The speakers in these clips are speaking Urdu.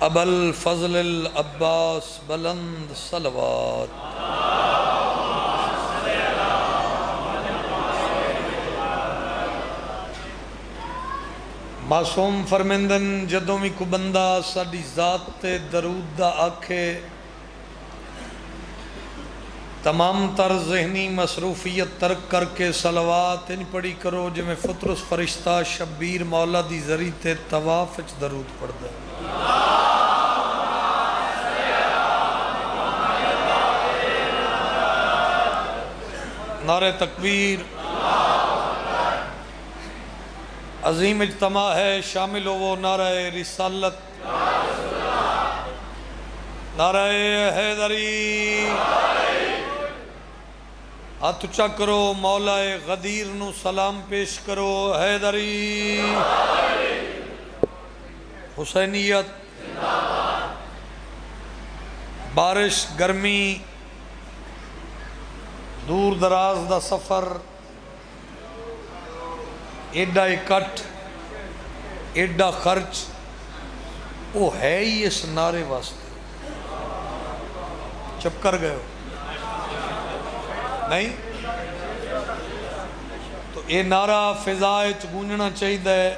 ابا الفضل العباس بلند صلوات۔ معصوم فرمیندن جدوں بھی کو بندہ ساڈی ذات تے درود دا آکھے تمام تر ذہنی مصروفیت ترک کر کے صلوات ان پڑھی کرو جو میں فطرس فرشتہ شبیر مولا دی ذری تے طواف وچ درود پڑھ دے۔ نعرہ تکبیر، عظیم اجتماع ہے، شامل ہو نعرہ رسالت، نعرہ حیدری، ہاتھ اونچا کرو، مولا غدیر نو سلام پیش کرو، حیدری، حسینیت، بارش، گرمی، دور دراز دا سفر، ایڈا اکٹھ، ایڈا خرچ، وہ ہے ہی اس نعرے واسطے۔ چپ کر گئے ہو نہیں تو یہ نعرہ فضائے گونجنا چاہیے،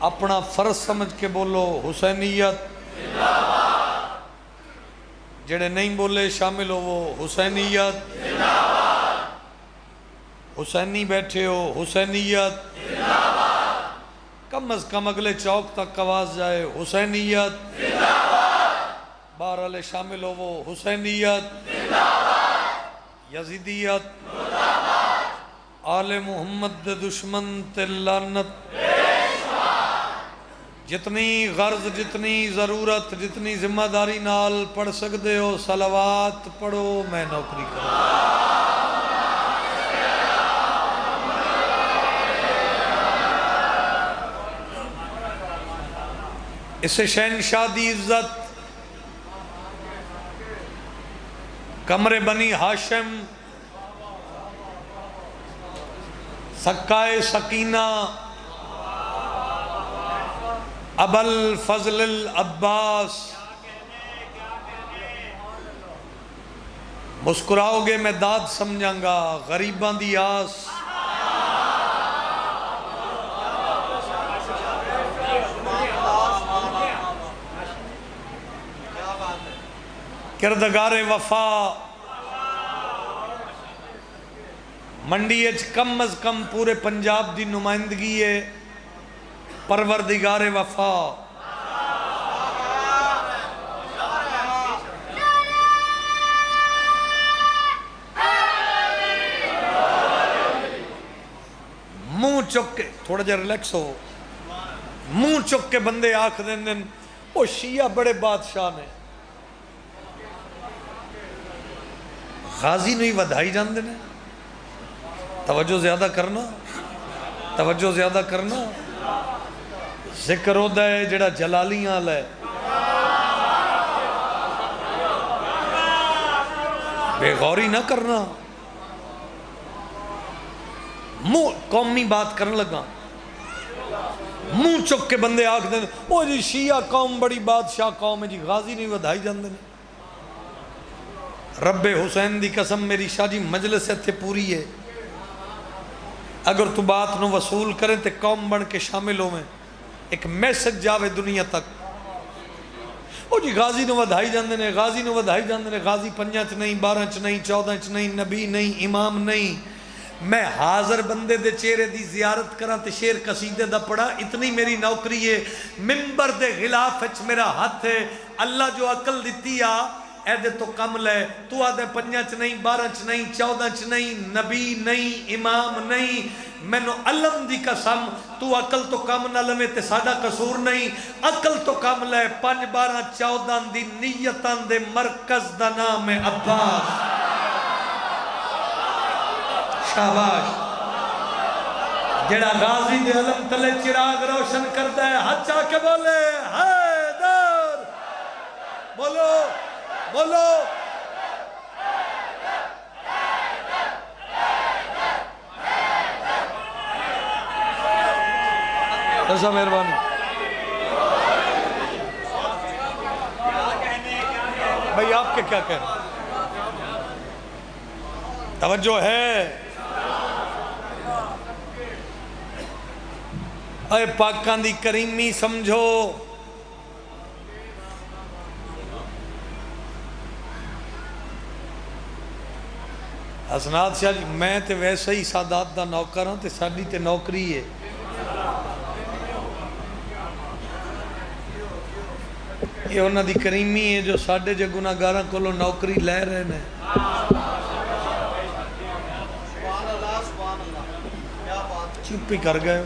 اپنا فرض سمجھ کے بولو، حسینیت، جڑے نہیں بولے شامل ہو وہ حسینیت، حسینی بیٹھے ہو حسینیت، کم از کم اگلے چوک تک آواز جائے حسینیت، باہر والے شامل ہو وہ حسینیت، یزیدیت، آل محمد دے دشمن تے لعنت، جتنی غرض، جتنی ضرورت، جتنی ذمہ داری نال پڑھ سکتے ہو صلوات پڑھو، میں نوکری کروں۔ اسے شہنشاہ دی عزت، کمر بنی ہاشم، سکائے سکینہ، ابا الفضل العباس، مسکراؤ گے میں داد سمجھاں گا، غریباں دی آس، کردگار وفا، منڈی اچ کم از کم پورے پنجاب دی نمائندگی ہے، پروردگار وفا، منہ چک کے تھوڑا جا ریلیکس ہو، منہ چک کے بندے آنکھ دیں دن وہ شیعہ بڑے بادشاہ نے، غازی نہیں ودھائی جان دینے، توجہ زیادہ کرنا، توجہ زیادہ کرنا، ذکر ہو دے جڑا جلالیاں لے، بے غوری نہ کرنا، منہ قومی بات کرنے لگا، منہ چک کے بندے آنکھ دیں وہ جی شیعہ قوم بڑی بادشاہ قوم ہے جی، غازی نہیں ودھائی جان دینے، رب حسین دی قسم میری شاہ جی مجلس ہے پوری ہے، اگر تو بات نو وصول کریں تے قوم بن کے شامل ہوئے، ایک میسج جاوے دنیا تک، وہ جی غازی نو ودھائی جاندے نے، غازی نو ودھائی جاندے نے، غازی 5 چ نہیں، 12 چ نہیں، 14 چ نہیں، نبی نہیں، امام نہیں، میں حاضر بندے دے چہرے دی زیارت کرا تے شیر قصیدے دا پڑھا، اتنی میری نوکری ہے، ممبر دے غلاف اچ میرا ہاتھ ہے، اللہ جو عقل دیتی آ اے دے تو کم لے، تو آدھے 5 چ نہیں، 12 چ نہیں، 14 چ نہیں، نبی نہیں، امام نہیں، میں نو علم دی قسم، تو عقل تو کم نہ لوے تے ساڑا قصور نہیں، عقل تو کم لے، 5 12 14 دی نیتان دے مرکز دا نام ہے عباس، شاباش، جڑا غازی دے علم تلے چراغ روشن کرتا ہے، ہاتھ چاہ کے بولے حیدر، بولو بولو، ایسا مہربانی، بھائی آپ کے کیا کہہ رہے ہیں؟ توجہ ہے؟ اے پاکاں دی کریمی سمجھو. حسنات شاہ جی میں تے ویسے ہی سادات دا نوکر ہوں تے ساڈی تے نوکری ہے. یہ انہاں دی کریمی ہے جو ساڈے جے گناہگاراں کولوں نوکری لے رہے نے. چپ ہی کر گئے.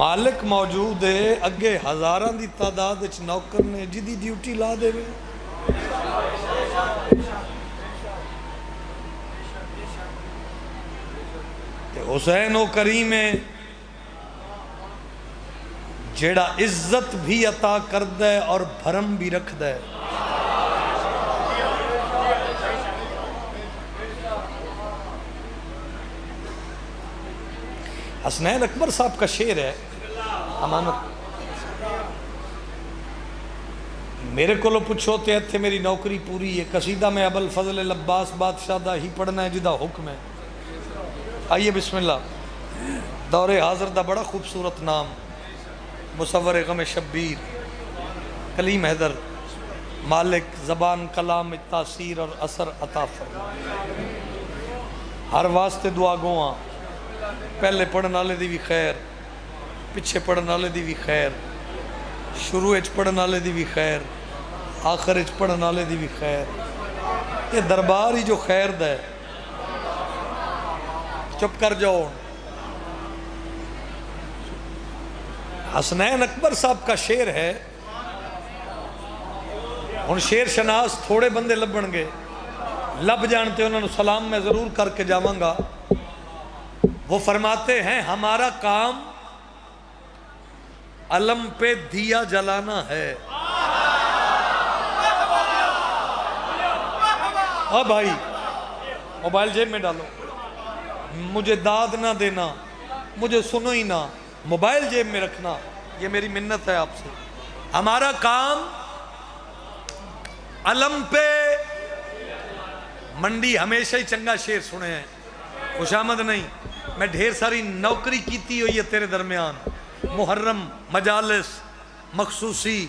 مالک موجود ہے اگے ہزاراں دی تعداد وچ نوکر نے جدی ڈیوٹی لا دے وے. حسین و کریم ہے جیڑا عزت بھی عطا کردہ ہے اور بھرم بھی رکھدہ ہے. حسنین اکبر صاحب کا شعر ہے امانت. میرے کو لو پوچھو تے اتھے میری نوکری پوری ہے. قصیدہ میں ابو الفضل العباس بادشاہ دا ہی پڑھنا ہے جدا حکم ہے. آئیے بسم اللہ. دور حاضر دا بڑا خوبصورت نام مصور غم شبیر کلیم حیدر مالک زبان کلام تاثیر اور اثر عطا فرما. ہر واسطے دعا گواں پہلے پڑھن والے دی بھی خیر پچھے پڑھن والے دی بھی خیر شروع اچ پڑھن والے دی بھی خیر آخر اچ پڑھن والے دی بھی خیر. یہ دربار ہی جو خیر دا ہے. چپ کر جاؤ. حسنین اکبر صاحب کا شعر ہے. ہن شعر شناس تھوڑے بندے لبن گے لب جانتے انہوں نے سلام میں ضرور کر کے جاواں گا. وہ فرماتے ہیں ہمارا کام علم پہ دیا جلانا ہے. ہاں بھائی موبائل جیب میں ڈالو. مجھے داد نہ دینا مجھے سنو ہی نہ موبائل جیب میں رکھنا. یہ میری منت ہے آپ سے. ہمارا کام علم پہ منڈی ہمیشہ ہی چنگا شعر سنے ہیں. خوش آمد نہیں. میں ڈھیر ساری نوکری کیتی ہوئی ہے تیرے درمیان محرم مجالس مخصوصی.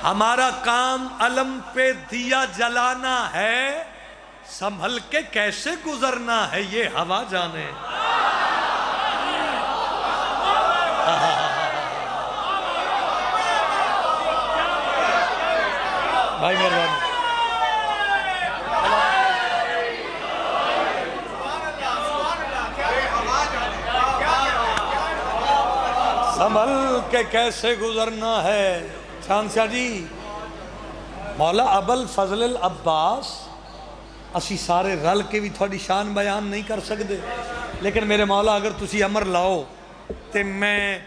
ہمارا کام علم پہ دیا جلانا ہے سنبھل کے کیسے گزرنا ہے یہ ہوا جانے. بھائی مہربانی. سنبھل کے کیسے گزرنا ہے. شان شاہ جی مولا ابو الفضل العباس اسی سارے رل کے بھی تھوڑی شان بیان نہیں کر سکتے لیکن میرے مولا اگر تسی امر لاؤ تے میں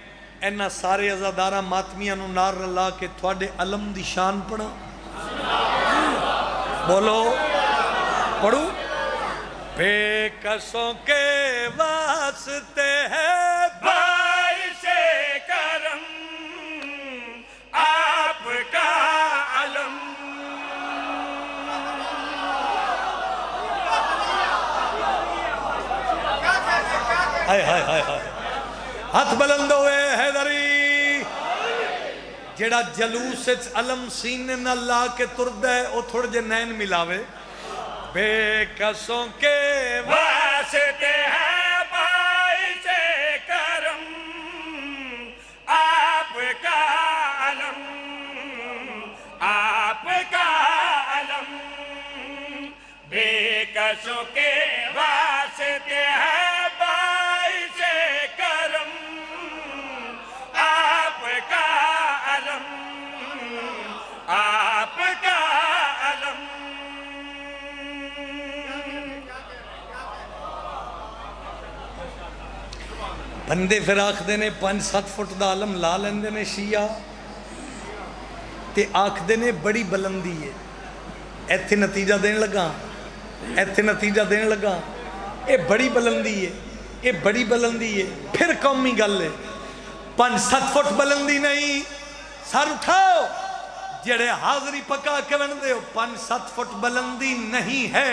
اینا سارے عزادارہ ماتمیاں نو نار رلا کے تھوڑے علم دی شان پڑھا. بولو پڑھو. بے کسوں کے واسطے ہے باعث کرم آپ کا علم. ہائے ہائے ہائے ہائے. ہاتھ بلند ہوئے حیدری. جیڑا جلوس علم سینے نہ لا کے ترد ہے او تھوڑ جے نین ملاوے. بے کسوں کے واسطے ہے باعث کرم آپ کا علم آپ کا علم. بے کسوں کے واسطے ہے باعث کرم آپ کا علم آپ کا علم. بندے پھر آکھ دینے 5-7 فٹ دا علم لا لیندے نے شیعہ تے آکھ دینے بڑی بلندی ہے. ایتھے نتیجہ دینے لگا ایتھے نتیجہ دینے لگا. اے بڑی بلندی ہے اے بڑی بلندی ہے. پھر قومی گل ہے 5-7 فٹ بلندی نہیں. سر اٹھاؤ جڑے حاضری پکا کے ون دے 5-7 فٹ بلندی نہیں ہے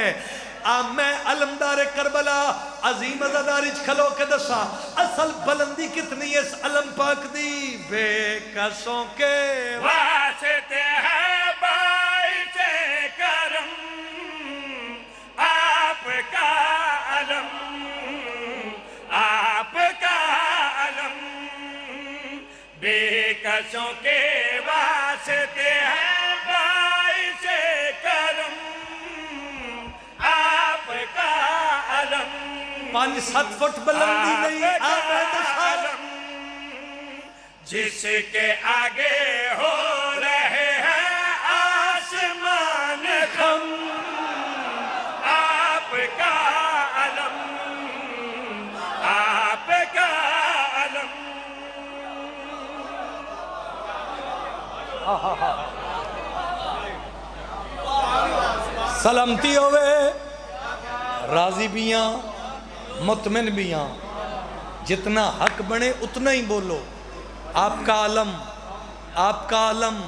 میں علمدار کربلا عظیم ازاداری کھلو کے دسا اصل بلندی کتنی ہے اس علم پاک دی بے کسوں کے واسطے ہے باعث کرم آپ کا علم آپ کا علم بے کسوں کے واسطے ہے باعث کرم آپ کا علم 5-7 فٹ بلندی نہیں علم جس کے آگے ہو رہے ہیں آسمان خم آپ کا علم آپ کا علم سلامتی ہوئے راضی بیاں مطمئن بیاں جتنا حق بنے اتنا ہی بولو آپ کا علم آپ کا علم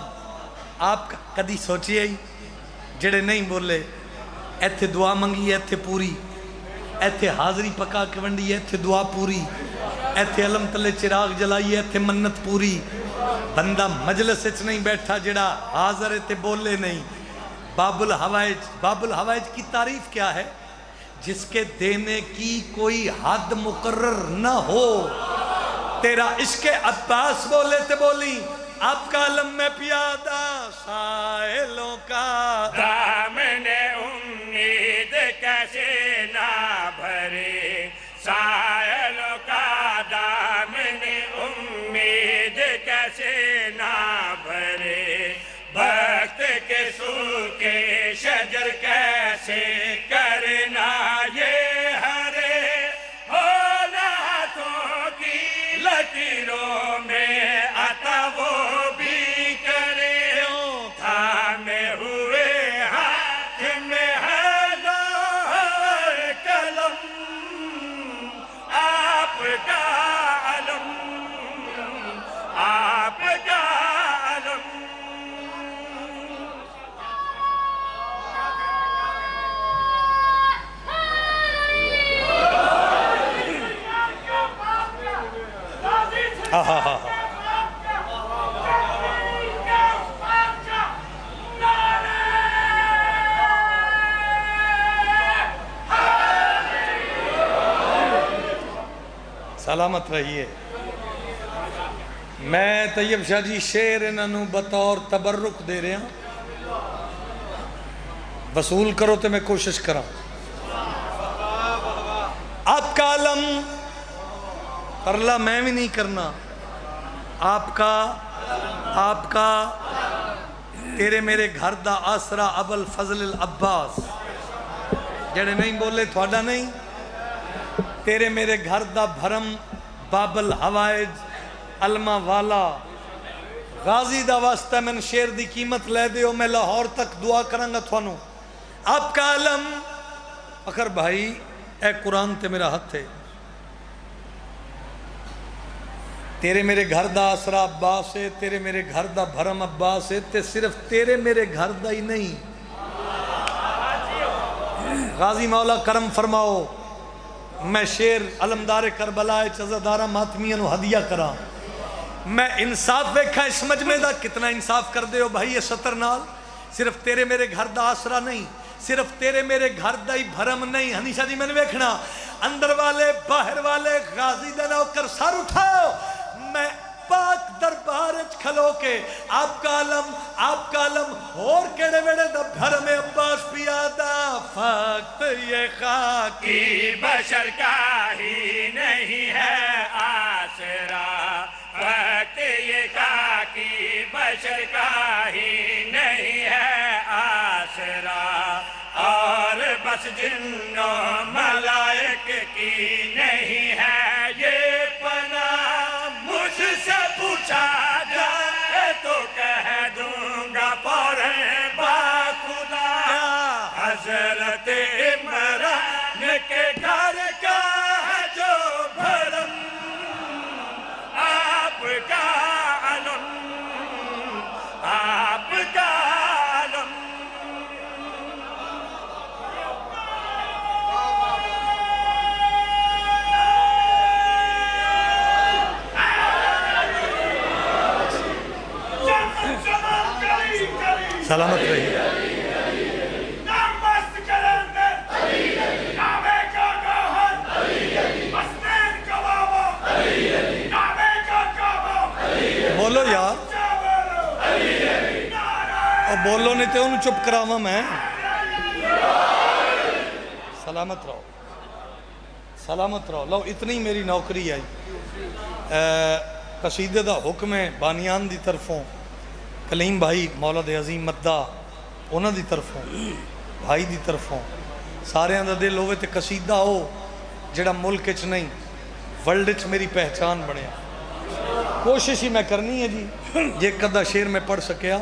آپ کا کدی سوچیے ہی جڑے نہیں بولے ایتھے دعا منگی ایتھے پوری ایتھے حاضری پکا کے ونڈی ایتھے دعا پوری ایتھے علم تلے چراغ جلائی ایتھے منت پوری بندہ مجلس اچ نہیں بیٹھا جڑا حاضر ہے تے بولے نہیں باب الحوائج کی تعریف کیا ہے جس کے دینے کی کوئی حد مقرر نہ ہو تیرا عشق عباس بولے تے بولی آپ کا علم میں پیادہ سائلوں کا دامن امید کیسے نہ بھرے سائلوں کا دامن امید کیسے نہ بھرے وقت کے سوکھے شجر کیسے کرنا یہ ہرے ہونا ہاتھوں کی لکیروں میں عطا وہ بھی کرے تھامے ہوئے ہاتھ میں ہے لوح قلم آپ کا علم آپ کا علم سلامت رہیے میں طیب شاہ جی شعر انہوں بطور تبرک دے رہے ہیں وصول کرو تو میں کوشش کروں آپ کا علم پرلا میں بھی نہیں کرنا آپ کا تیرے میرے گھر دا آسرا ابو الفضل العباس جڑے نہیں بولے تھوڑا نہیں تیرے میرے گھر دا بھرم باب الحوائج علمہ والا غازی دا واسطہ میں شیر دی قیمت لے دیو میں لاہور تک دعا کروں گا تھوانو آپ کا علم فخر بھائی اے قرآن تے میرا ہاتھ ہے تیرے میرے گھر دا آسرا عباس ہے تیرے میرے گھر دا بھرم عباس ہے تے صرف تیرے میرے گھر دا ہی نہیں غازی مولا کرم فرماؤ میں شیر علمدار کربلا عزادارہ ماتمیاں نو ہدیہ کرا میں انصاف ویکھا اس مجمع دا کتنا انصاف کر دے ہو بھائی یہ سطر نال صرف تیرے میرے گھر دا آسرا نہیں صرف تیرے میرے گھر دا ہی بھرم نہیں ہنیشہ جی میں نے ویکھنا اندر والے باہر والے غازی دا نوکر سر اٹھاؤ میں پاک دربارج کھلو کے آپ کا علم اور کیڑے ویڑے دا بھرم عباس پیادہ فقط یہ خاکی بشر کا ہی نہیں ہے آسرا فقط یہ خاکی بشر کا ہی نہیں ہے آسرا اور بس جنوں ملائک کی نہیں ہے یہ پناہ مجھ سے پوچھا جائے تو کہہ دوں گا فوراً باخدا حضرت عمران کے گھر کا ہے جو بھرم آپ کا علم آپ کا سلامت رہی. نامست کرندے نامے کا گوہر مسنین کا بابا نامے کا کعبہ بولو یار, نعرہ اور بولو نہیں تو انہوں چپ کراوا میں. سلامت رہو, سلامت رہو. لو اتنی میری نوکری آئی. قصیدے دا حکم ہے بانیان دی طرفوں, کلیم بھائی مولد عظیم مدہ انہاں دی طرفوں, بھائی دی طرفوں, سارے دا دل ہوئے تے قصیدہ ہو جڑا ملک اچ نہیں ورلڈ اچ میری پہچان بنیا. کوشش ہی میں کرنی ہے جی جے کدہ شیر میں پڑھ سکیا.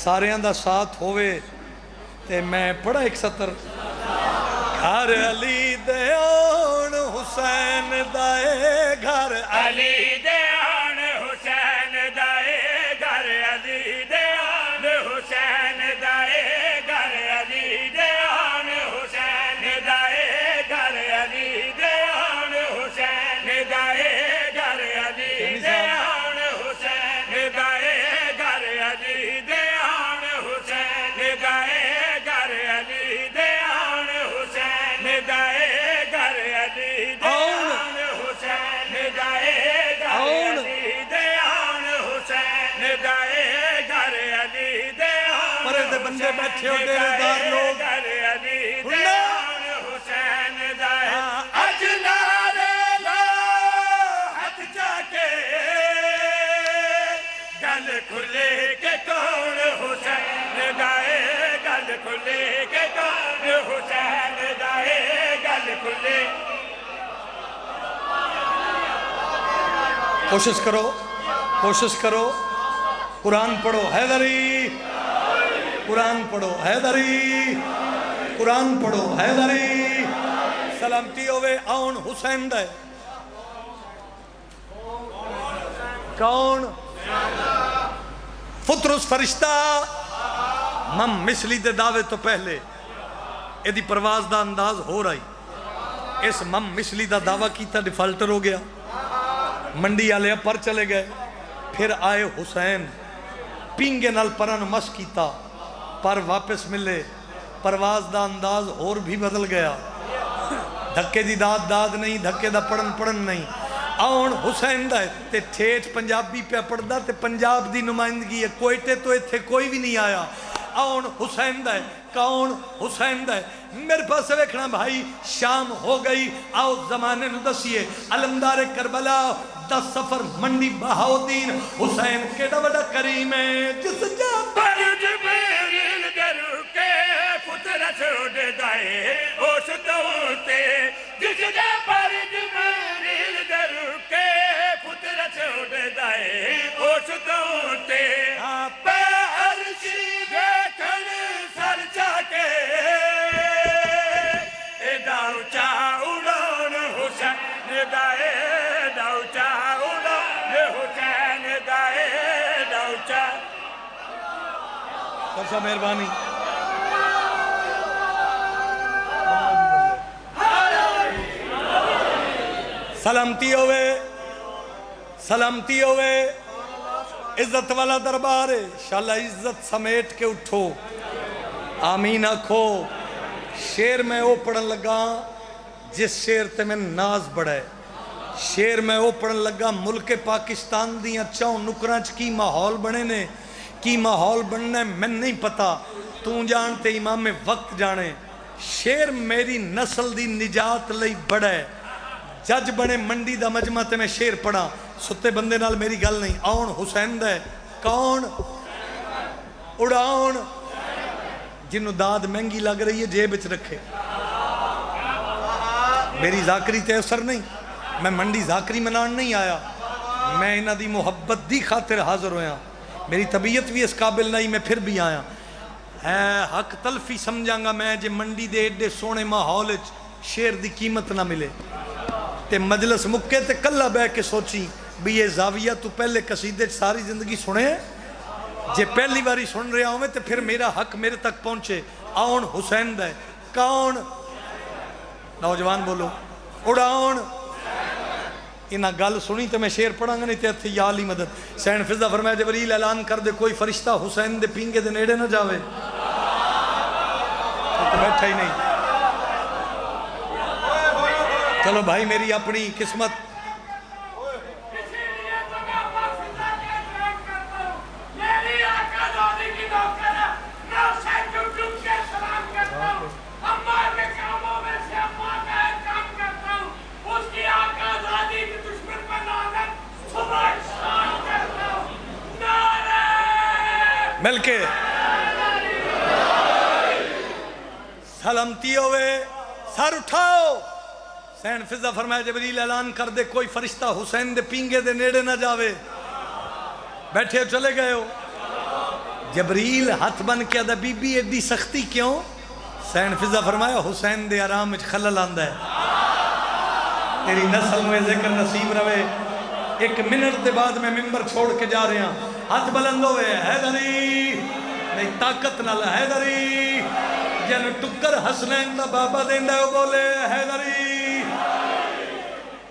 سارے دا ساتھ ہوئے تے میں پڑھا ایک سطر. گھر علی دے آن حسین دائے گھر علی دے آن حسین دائے گھر علی دے آن حسین دائے گھر علی دے آن حسین دائے گھر علی دے آن حسین دائے گھر علی دے آن حسین دائے گھر علی دے آن حسین دائے گھر علی دے آن حسین دائے گھر علی دے آن حسین دائے گھر علی دے آن حسین دائے گھر علی دے آن پرے دے بندے بیٹھے ہو ڈیرے دار لوگ. گھر علی دے آن حسین دائے اجلال لا ہاتھ جا کے گل کھلے کے کون حسین دائے گل کھلے کے کون حسین دائے گل کھلے. کوشش کرو, کوشش کرو, قرآن پڑھو حیدری, قرآن پڑھو حیدری, قرآن پڑھو حیدری. سلامتی ہوئے آن حسین دے. کون؟ فطرس فرشتہ مم مثلی دے دعوے تو پہلے ایدی پرواز دا انداز ہو رہی. اس مم مثلی دا دعویٰ کیتا ڈیفالٹر ہو گیا, منڈی آلے پر چلے گئے. پھر آئے حسین پینگے نال پرن مس کیتا پر واپس ملے. پرواز دا انداز اور بھی بدل گیا. دھکے دی داد داد نہیں, دھکے دا پڑن پڑن نہیں. آن حسین دا تے ٹھیٹ پنجابی پہ پڑھ دا تے پنجاب دی نمائندگی ہے. کوئٹے تو ایتھے کوئی بھی نہیں آیا. آن حسین دا ہے. کون حسین دا ہے؟ میرے پاس ویکھنا بھائی شام ہو گئی. آؤ زمانے نو دسیے علمدار کربلا 10 سفر منڈی بہاؤدین. حسین کیڑا بڑا کریم ہے جس جا پر جبریل درو کے فطرت اڑ دائے اس دوتے جس جا پر جبریل درو کے فطرت اڑ دائے اس دوتے پہرشی دیکھن سر چاکے داؤ چا اڑان حسین دائے داؤ چا اڑان حسین دائے داؤ چا. سب سے مہربانی. سلامتی ہوئے, سلامتی ہوئے. عزت والا دربار ہے, شاءاللہ عزت سمیٹ کے اٹھو, آمین آکھو. شیر میں وہ پڑھن لگا جس شیر تے میں ناز بڑھے. شیر میں وہ پڑھن لگا ملک پاکستان دیاں چاؤں نکرانچ کی ماحول بنے نے. کی ماحول بننا میں نہیں پتا, تو جانتے امام وقت جانے. شیر میری نسل دی نجات لئی بڑھے. جج بنے منڈی دا مجمع تے میں شیر پڑھا. ستے بندے نال میری گل نہیں. آن حسین دے. کون؟ اڑاؤن جنہوں داد مہنگی لگ رہی ہے جیب وچ رکھے. میری ذاکری تے اثر نہیں, میں منڈی ذاکری منان نہیں آیا. میں انہاں دی محبت دی خاطر حاضر ہویا. میری طبیعت بھی اس قابل نہیں, میں پھر بھی آیا. حق تلفی سمجھاں گا میں جے منڈی دے ایڈے سونے ماحول وچ شیر دی قیمت نہ ملے تے مجلس مکے تے کلہ بہ کے سوچی بھی یہ زاویہ تو پہلے قصیدے ساری زندگی سنے, جے پہلی باری سن رہا ہوں تے پھر میرا حق میرے تک پہنچے. آن حسین دے. کون؟ نوجوان بولو. اڑاؤن انہاں گل سنی تو میں شعر پڑھاں گا نہیں تے اتھے یا علی مدد. حسین فضا فرمایا جبریل اعلان کر دے کوئی فرشتہ حسین دے پینگے دے نیڑے نہ جاوے. تو بیٹھا ہی نہیں. چلو بھائی میری اپنی قسمت. مل کے سلامتی ہوئے سر اٹھاؤ. حسین فضا فرمایا جبریل اعلان کر دے کوئی فرشتہ حسین دے پینگے دے نیڑے نہ جاوے. بیٹھے چلے گئے ہو. جبریل ہاتھ بن کے آدھا بی بی ایڈی سختی کیوں؟ حسین فضا فرمایا حسین دے آرام وچ خلل آندا ہے. تیری نسل میں ذکر نصیب رہے. 1 منٹ دے بعد میں ممبر چھوڑ کے جا رہے ہیں. ہاتھ بلند ہوئے حیدری نہیں طاقت نال حیدری جن ٹکر حسنین دا بابا دیندا ہے وہ بولے حیدری.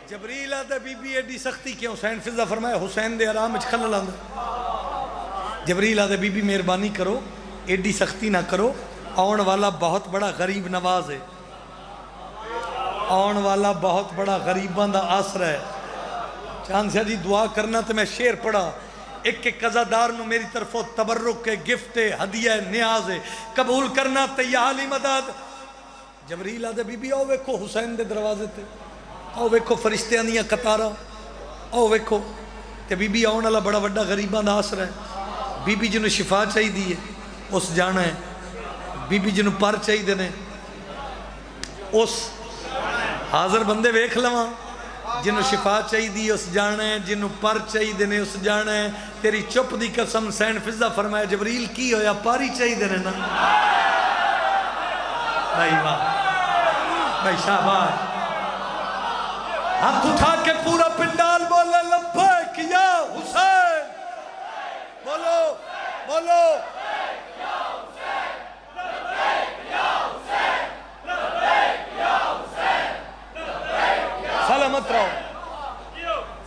جبریل آدھا بی بی ایڈی سختی کیوں؟ حسین فضا فرمایا حسین دے آرام وچ خلل آندا. جبریل آدھا بی بی مہربانی کرو ایڈی سختی نہ کرو. آن والا بہت بڑا غریب نواز ہے. آن والا بہت بڑا غریباں دا آسرا ہے. چاند شاہ جی دعا کرنا تو میں شعر پڑھا. ایک قضادار نو میری طرفوں تبرک گفٹ ہدیہ نیاز قبول کرنا تے یا علی مدد. جبریل آدھے بی بی آؤ ویکھو حسین دے دروازے تے. آؤ ویکھو فرشتیاں دیاں قطاراں. آؤ ویکھو. تے بی بی آن والا بڑا وڈا غریباں دا آسرا ہے. بی بی جنوں شفا چاہی دی ہے اس جانا ہے. بی بی جنوں پر چاہی دینے اس حاضر بندے ویکھ لواں. جنہوں شفا چاہی دی اس جانا ہے. جنہوں پر چاہی دینے اس جانا ہے. تیری چپ دی قسم. حسین فضا فرمایا جبریل کی ہویا پاری چاہی دینے نا. بھائی واہ بھائی شاباش. ہاتھ اٹھا کے پورا پنڈال بولے لبیک یا حسین. بولو بولو سلامت رہو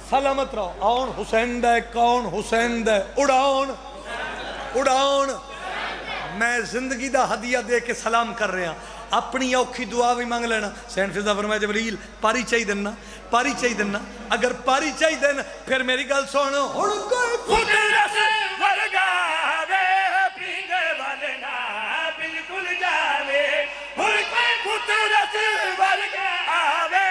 سلامت رہو. آن حسین دے کون حسین دے اڑاؤن اڑاؤن. میں زندگی دا ہدیہ دے کے سلام کر رہا. اپنی اوکھی دعا بھی مانگ لینا. حسین فضا فرمایا جبریل پاری چاہی دینا پاری چاہی دینا. اگر پاری چاہی دینا پھر میری گل سن. ہن کوئی قدرت ورگاوے پینگے والنا بالکل جاوے. ہن کوئی قدرت ورگاوے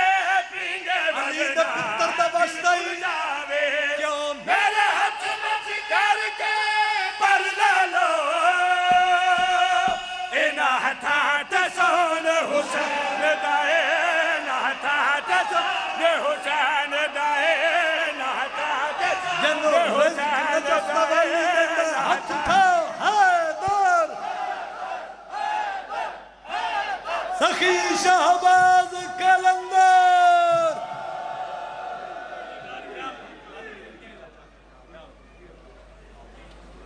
پینگے علی دا پتر دا واسطہ ہی جاوے. کیوں میرے ہاتھ مچ کر کے پر لا لو انہاں ہتھاں تے سون حسین دائے. انہاں ہتھاں تے سون حسین دائے. انہاں ہتھاں تے جنوں حسین دائے. ہاتھ اٹھاؤ حیدر سخی شہباز کے